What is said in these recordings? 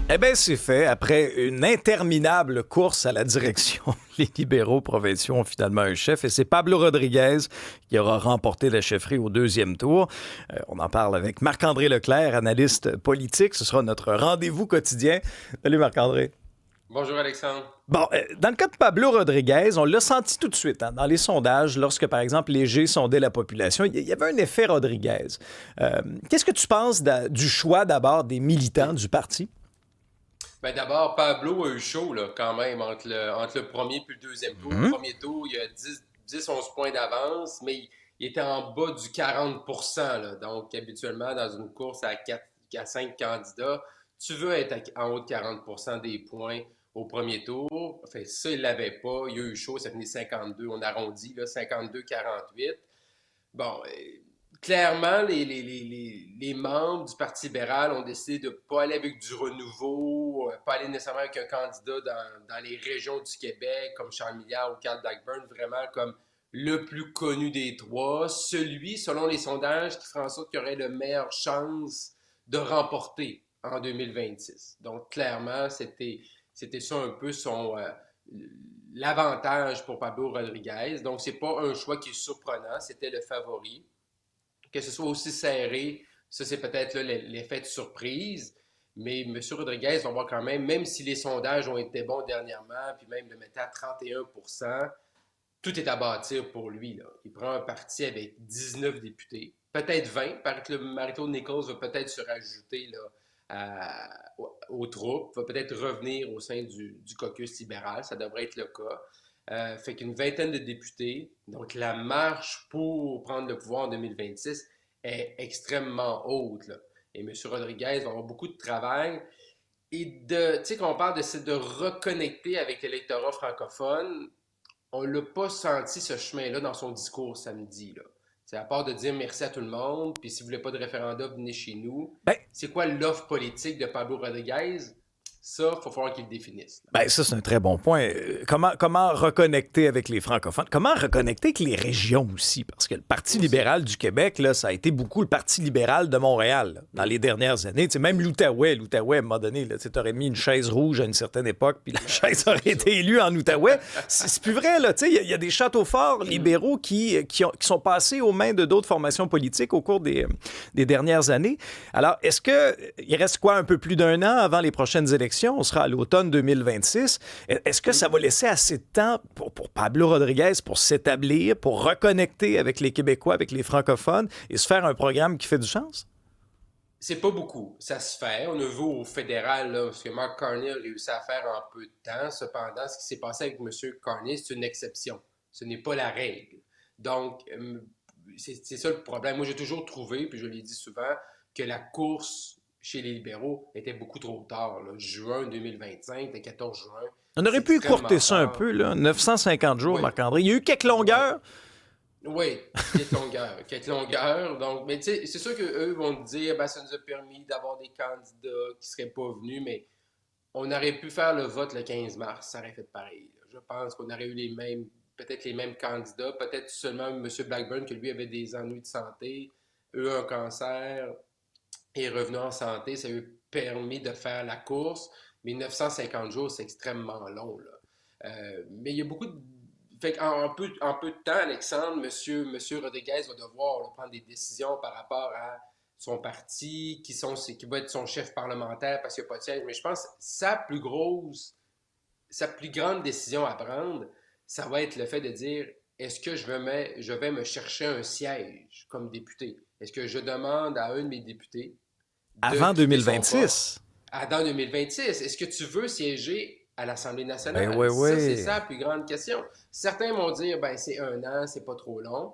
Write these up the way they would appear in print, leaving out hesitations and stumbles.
Eh bien, c'est fait. Après une interminable course à la direction, les libéraux provinciaux ont finalement un chef et c'est Pablo Rodriguez qui aura remporté la chefferie au deuxième tour. On en parle avec Marc-André Leclerc, analyste politique. Ce sera notre rendez-vous quotidien. Salut Marc-André. Bonjour Alexandre. Bon, dans le cas de Pablo Rodriguez, on l'a senti tout de suite dans les sondages, lorsque, par exemple, Léger sondait la population, il y avait un effet Rodriguez. Qu'est-ce que tu penses du choix d'abord des militants du parti? Ben d'abord, Pablo a eu chaud là, quand même entre le premier et le deuxième tour. Le Mhm. premier tour, il y a 10-11 points d'avance, mais il était en bas du 40%. Là. Donc, habituellement, dans une course à 5 candidats, tu veux être en haut de 40% des points au premier tour. Enfin, ça, il ne l'avait pas. Il a eu chaud, ça finit 52, on arrondit, là, 52-48. Bon, clairement, les membres du Parti libéral ont décidé de ne pas aller avec du renouveau, pas aller nécessairement avec un candidat dans les régions du Québec, comme Charles Milliard ou Carl Blackburn, vraiment comme le plus connu des trois, celui, selon les sondages, qui fera en sorte qu'il aurait de meilleures chances de remporter en 2026. Donc, clairement, c'était ça un peu l'avantage pour Pablo Rodriguez. Donc, c'est pas un choix qui est surprenant, c'était le favori. Que ce soit aussi serré, ça c'est peut-être l'effet de surprise. Mais M. Rodriguez, on voit quand même si les sondages ont été bons dernièrement, puis même le mettait à 31%, tout est à bâtir pour lui. Là. Il prend un parti avec 19 députés, peut-être 20, parce que le Marito Nichols va peut-être se rajouter là, aux troupes, va peut-être revenir au sein du caucus libéral, ça devrait être le cas. Fait qu'une vingtaine de députés, donc la marche pour prendre le pouvoir en 2026 est extrêmement haute. Là. Et M. Rodriguez va avoir beaucoup de travail. Et tu sais, quand on parle de reconnecter avec l'électorat francophone, on l'a pas senti ce chemin-là dans son discours samedi. Là. C'est à part de dire merci à tout le monde, puis si vous voulez pas de référendum, venez chez nous. Ben, C'est quoi l'offre politique de Pablo Rodriguez? Ça, il faut falloir qu'il le définisse. Là. Ben, ça, c'est un très bon point. Comment reconnecter avec les francophones? Comment reconnecter avec les régions aussi? Parce que le Parti Aussi. libéral du Québec, là, ça a été beaucoup le Parti libéral de Montréal là, dans les dernières années. T'sais, même l'Outaouais, à un moment donné, tu aurais mis une chaise rouge à une certaine époque, puis la chaise aurait été élue en Outaouais. C'est plus vrai. Là. Il y a des châteaux forts libéraux qui sont passés aux mains de d'autres formations politiques au cours des dernières années. Alors, est-ce qu'il reste quoi, un peu plus d'un an avant les prochaines élections? On sera à l'automne 2026. Est-ce que ça va laisser assez de temps pour Pablo Rodriguez pour s'établir, pour reconnecter avec les Québécois, avec les francophones et se faire un programme qui fait du sens? C'est pas beaucoup. Ça se fait. On a vu au fédéral, là, ce que Mark Carney a réussi à faire en peu de temps. Cependant, ce qui s'est passé avec M. Carney, c'est une exception. Ce n'est pas la règle. Donc, c'est ça le problème. Moi, j'ai toujours trouvé, puis je l'ai dit souvent, que la course chez les libéraux était beaucoup trop tard. Là. Juin 2025, le 14 juin, On aurait c'est pu écourter extrêmement ça un tard. peu, là. 950 jours, Oui, Marc-André. Il y a eu quelques oui. longueurs. Oui, quelques longueurs, quelques longueurs. Donc, mais tu sais, c'est sûr qu'eux vont te dire, ben, ça nous a permis d'avoir des candidats qui seraient pas venus, mais on aurait pu faire le vote le 15 mars, ça aurait fait pareil. Là. Je pense qu'on aurait eu peut-être les mêmes candidats, peut-être seulement M. Blackburn, que lui avait des ennuis de santé, eux un cancer, et est revenu en santé, ça lui a permis de faire la course, mais 950 jours, c'est extrêmement long. Là. Mais il y a beaucoup de. Fait en peu de temps, Alexandre, monsieur Rodriguez va devoir là, prendre des décisions par rapport à son parti, qui va être son chef parlementaire parce qu'il n'y a pas de siège. Mais je pense que sa plus grande décision à prendre, ça va être le fait de dire est-ce que je vais me chercher un siège comme député? Est-ce que je demande à un de mes députés de Avant quitter son poste 2026. dans 2026? Est-ce que tu veux siéger à l'Assemblée Ben nationale? oui, Ça, c'est oui. ça la plus grande question. Certains vont dire, ben, c'est un an, c'est pas trop long.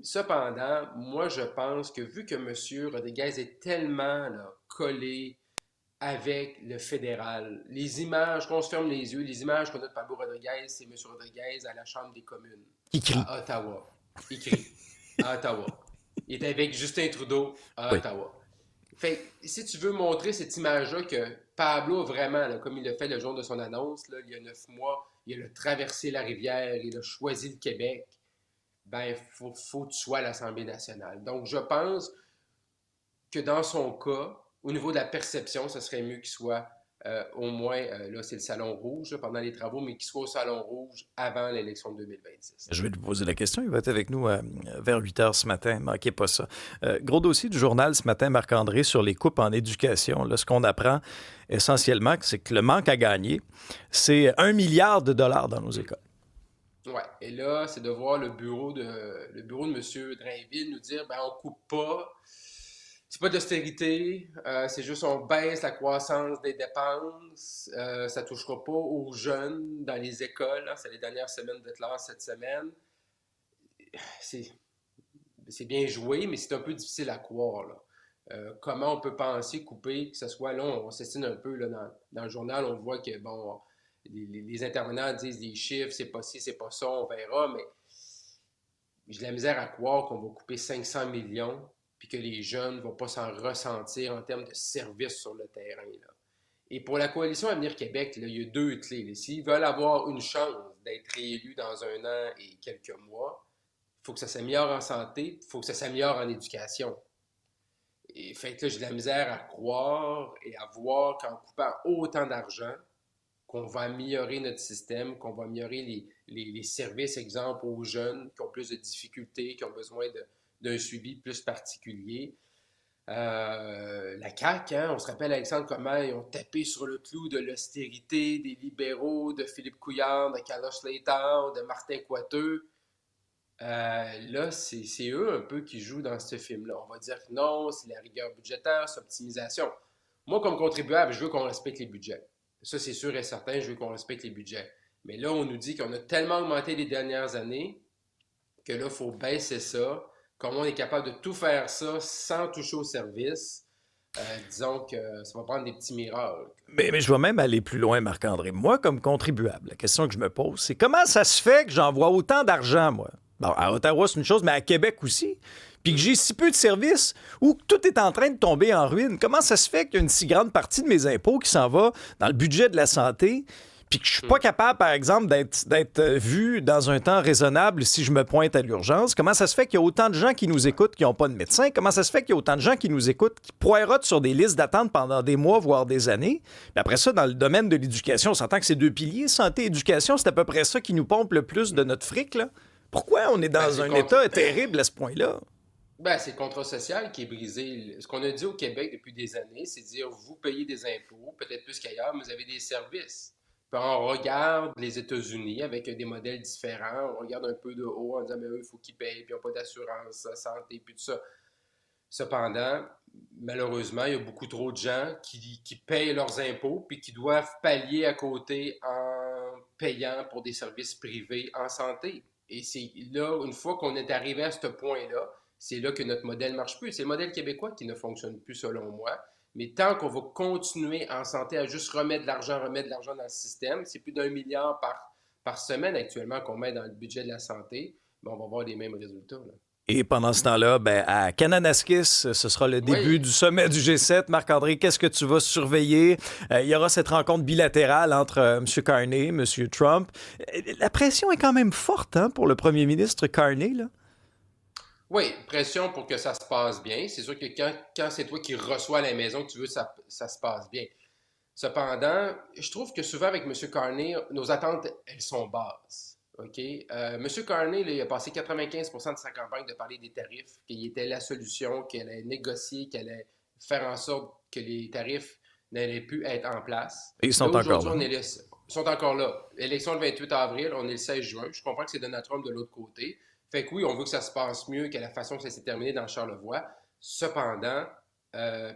Cependant, moi, je pense que vu que M. Rodriguez est tellement là, collé avec le fédéral, les images, qu'on se ferme les yeux, les images qu'on a de Pablo Rodriguez, c'est M. Rodriguez à la Chambre des communes, Qui crie. à Ottawa. Il crie, à Ottawa. Il est avec Justin Trudeau, à Oui. Ottawa. Fait si tu veux montrer cette image-là que Pablo, vraiment, là, comme il l'a fait le jour de son annonce, là, il y a 9 mois, il a traversé la rivière, il a choisi le Québec, ben, faut que tu sois à l'Assemblée nationale. Donc, je pense que dans son cas, au niveau de la perception, ce serait mieux qu'il soit au moins, là c'est le Salon Rouge là, pendant les travaux, mais qu'il soit au Salon Rouge avant l'élection de 2026. Je vais lui poser la question. Il va être avec nous vers 8 heures ce matin. Ne manquez pas ça. Gros dossier du journal ce matin, Marc-André, sur les coupes en éducation. Là, ce qu'on apprend essentiellement, c'est que le manque à gagner, c'est 1 milliard de dollars dans nos écoles. Ouais. Et là, c'est de voir le bureau de M. Drainville nous dire, ben, on coupe pas. C'est pas d'austérité, c'est juste on baisse la croissance des dépenses. Ça touchera pas aux jeunes dans les écoles, hein. C'est les dernières semaines de classe cette semaine. C'est, c'est bien joué, mais c'est un peu difficile à croire, là. Comment on peut penser couper, que ce soit là, on s'estime un peu là, dans le journal, on voit que bon, les intervenants disent des chiffres, c'est pas ci, c'est pas ça, on verra, mais j'ai de la misère à croire qu'on va couper 500 millions puis que les jeunes ne vont pas s'en ressentir en termes de services sur le terrain, là. Et pour la coalition Avenir Québec, là, il y a deux clés, là. S'ils veulent avoir une chance d'être réélus dans 1 an et quelques mois, il faut que ça s'améliore en santé, il faut que ça s'améliore en éducation. Et fait que là, j'ai de la misère à croire et à voir qu'en coupant autant d'argent, qu'on va améliorer notre système, qu'on va améliorer les services, exemple, aux jeunes qui ont plus de difficultés, qui ont besoin d'un suivi plus particulier. La CAQ, hein, on se rappelle, Alexandre, comment ils ont tapé sur le clou de l'austérité des libéraux, de Philippe Couillard, de Carlos Slater, de Martin Coiteux. Là, c'est eux un peu qui jouent dans ce film-là. On va dire que non, c'est la rigueur budgétaire, c'est l'optimisation. Moi, comme contribuable, je veux qu'on respecte les budgets. Ça, c'est sûr et certain, je veux qu'on respecte les budgets. Mais là, on nous dit qu'on a tellement augmenté les dernières années que là, il faut baisser ça. Comment on est capable de tout faire ça sans toucher au service? Disons que ça va prendre des petits miracles. Mais je vais même aller plus loin, Marc-André. Moi, comme contribuable, la question que je me pose, c'est comment ça se fait que j'envoie autant d'argent, moi? Bon, à Ottawa, c'est une chose, mais à Québec aussi. Puis que j'ai si peu de services ou que tout est en train de tomber en ruine. Comment ça se fait qu'il y a une si grande partie de mes impôts qui s'en va dans le budget de la santé, puis que je suis pas capable, par exemple, d'être vu dans un temps raisonnable si je me pointe à l'urgence? Comment ça se fait qu'il y a autant de gens qui nous écoutent qui n'ont pas de médecin? Comment ça se fait qu'il y a autant de gens qui nous écoutent qui poirotent sur des listes d'attente pendant des mois, voire des années? Puis après ça, dans le domaine de l'éducation, on s'entend que c'est deux piliers, santé et éducation, c'est à peu près ça qui nous pompe le plus de notre fric, là. Pourquoi on est Ben, dans un état terrible à ce point-là? c'est le contrat social qui est brisé. Ce qu'on a dit au Québec depuis des années, c'est de dire vous payez des impôts, peut-être plus qu'ailleurs, mais vous avez des services. Puis on regarde les États-Unis avec des modèles différents. On regarde un peu de haut en disant mais eux, il faut qu'ils payent, puis ils n'ont pas d'assurance santé, puis tout ça. Cependant, malheureusement, il y a beaucoup trop de gens qui payent leurs impôts puis qui doivent pallier à côté en payant pour des services privés en santé. Et c'est là, une fois qu'on est arrivé à ce point-là, c'est là que notre modèle ne marche plus. C'est le modèle québécois qui ne fonctionne plus selon moi. Mais tant qu'on va continuer en santé à juste remettre de l'argent dans le système, c'est plus d'1 milliard par semaine actuellement qu'on met dans le budget de la santé, ben on va avoir les mêmes résultats, là. Et pendant ce temps-là, ben, à Kananaskis, ce sera le début Oui, du sommet du G7. Marc-André, qu'est-ce que tu vas surveiller? Il y aura cette rencontre bilatérale entre M. Carney, M. Trump. La pression est quand même forte, hein, pour le premier ministre Carney, là. Oui, pression pour que ça se passe bien. C'est sûr que quand c'est toi qui reçois à la maison, que tu veux que ça se passe bien. Cependant, je trouve que souvent avec M. Carney, nos attentes, elles sont basses. OK? M. Carney, là, il a passé 95% de sa campagne de parler des tarifs, qu'il était la solution, qu'elle allait négocier, qu'elle allait faire en sorte que les tarifs n'allaient plus être en place. Et ils Là, sont encore aujourd'hui, là. ils sont encore là. Élection le 28 avril, on est le 16 juin. Je comprends que c'est Donald Trump de l'autre côté. Fait que oui, on veut que ça se passe mieux que la façon que ça s'est terminé dans Charlevoix. Cependant,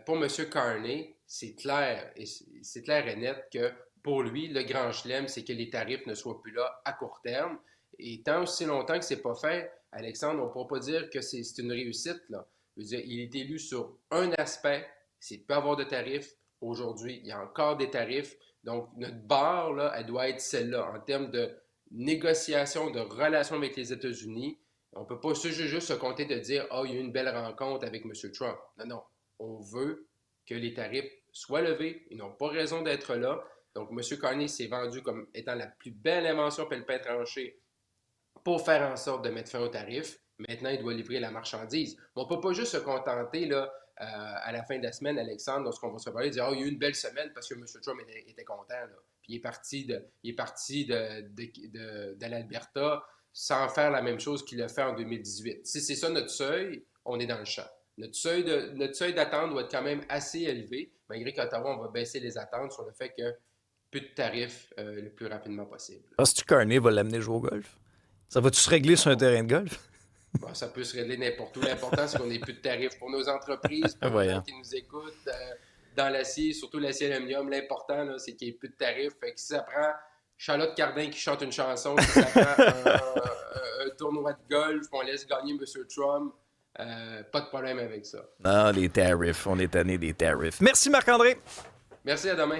pour M. Carney, c'est clair et net que pour lui, le grand chelem, c'est que les tarifs ne soient plus là à court terme. Et tant aussi longtemps que c'est pas fait, Alexandre, on ne pourra pas dire que c'est une réussite, là. Je veux dire, il est élu sur un aspect, c'est de ne pas avoir de tarifs. Aujourd'hui, il y a encore des tarifs. Donc, notre barre, là, elle doit être celle-là. En termes de négociation, de relation avec les États-Unis, on ne peut pas juste se compter de dire ah, il y a eu une belle rencontre avec M. Trump. Non, non. On veut que les tarifs soient levés. Ils n'ont pas raison d'être là. Donc, M. Carney s'est vendu comme étant la plus belle invention pour le pain tranché pour faire en sorte de mettre fin aux tarifs. Maintenant, il doit livrer la marchandise. On ne peut pas juste se contenter là, à la fin de la semaine, Alexandre, lorsqu'on va se parler, dire « il y a eu une belle semaine parce que M. Trump était content. » Puis il est parti de l'Alberta sans faire la même chose qu'il a fait en 2018. Si c'est ça notre seuil, on est dans le champ. Notre seuil d'attente doit être quand même assez élevé, malgré qu'Ottawa, on va baisser les attentes sur le fait que plus de tarifs le plus rapidement possible. Penses-tu que Carney va l'amener jouer au golf? Ça va-tu se régler sur un terrain de golf? Bon, ça peut se régler n'importe où. L'important, c'est qu'on n'ait plus de tarifs pour nos entreprises, pour les gens qui nous écoutent dans l'acier, surtout l'acier aluminium. L'important, là, c'est qu'il n'y ait plus de tarifs. Fait que si ça prend Charlotte Cardin qui chante une chanson, si ça prend un tournoi de golf, on laisse gagner M. Trump, pas de problème avec ça. Non, les tarifs. On est tanné des tarifs. Merci Marc-André. Merci, à demain.